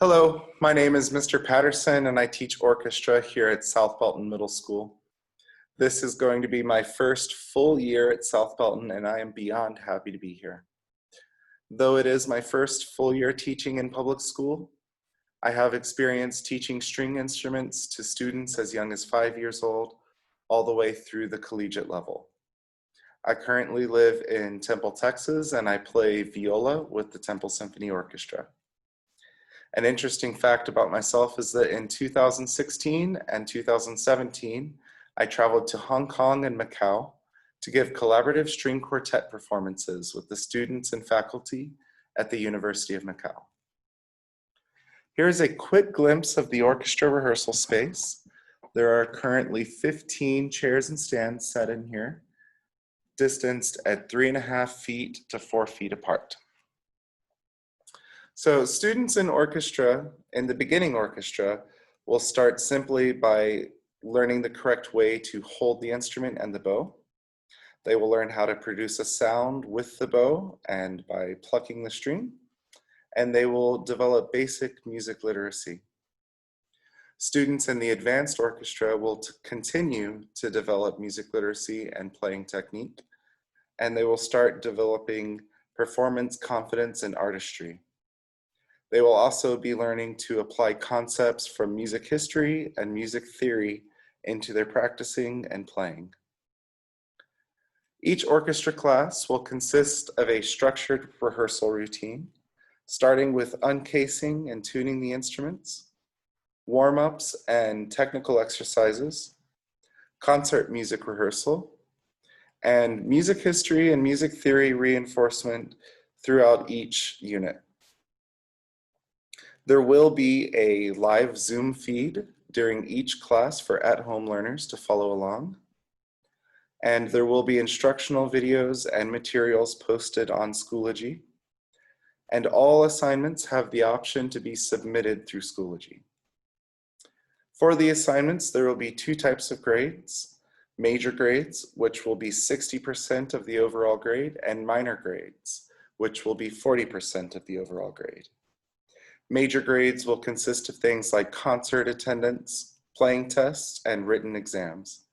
Hello, my name is Mr. Patterson and I teach orchestra here at South Belton Middle School. This is going to be my first full year at South Belton and I am beyond happy to be here. Though it is my first full year teaching in public school, I have experience teaching string instruments to students as young as 5 years old, all the way through the collegiate level. I currently live in Temple, Texas, and I play viola with the Temple Symphony Orchestra. An interesting fact about myself is that in 2016 and 2017, I traveled to Hong Kong and Macau to give collaborative string quartet performances with the students and faculty at the University of Macau. Here is a quick glimpse of the orchestra rehearsal space. There are currently 15 chairs and stands set in here, distanced at 3.5 feet to 4 feet apart. So students in orchestra, in the beginning orchestra, will start simply by learning the correct way to hold the instrument and the bow. They will learn how to produce a sound with the bow and by plucking the string, and they will develop basic music literacy. Students in the advanced orchestra will continue to develop music literacy and playing technique, and they will start developing performance, confidence, and artistry. They will also be learning to apply concepts from music history and music theory into their practicing and playing. Each orchestra class will consist of a structured rehearsal routine, starting with uncasing and tuning the instruments, warm-ups and technical exercises, concert music rehearsal, and music history and music theory reinforcement throughout each unit. There will be a live Zoom feed during each class for at-home learners to follow along. And there will be instructional videos and materials posted on Schoology. And all assignments have the option to be submitted through Schoology. For the assignments, there will be 2 types of grades: major grades, which will be 60% of the overall grade, and minor grades, which will be 40% of the overall grade. Major grades will consist of things like concert attendance, playing tests, and written exams.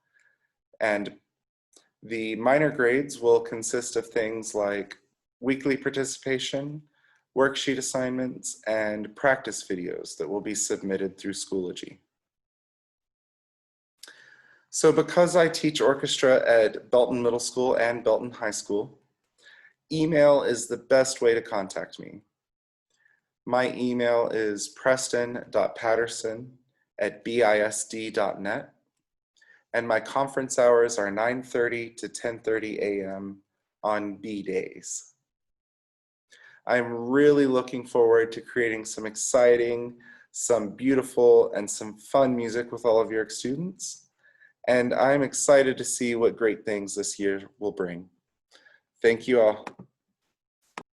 And the minor grades will consist of things like weekly participation, worksheet assignments, and practice videos that will be submitted through Schoology. So because I teach orchestra at Belton Middle School and Belton High School, email is the best way to contact me. My email is preston.patterson@bisd.net, and my conference hours are 9:30 to 10:30 a.m. on B days. I'm really looking forward to creating some exciting, some beautiful, and some fun music with all of your students, and I'm excited to see what great things this year will bring. Thank you all.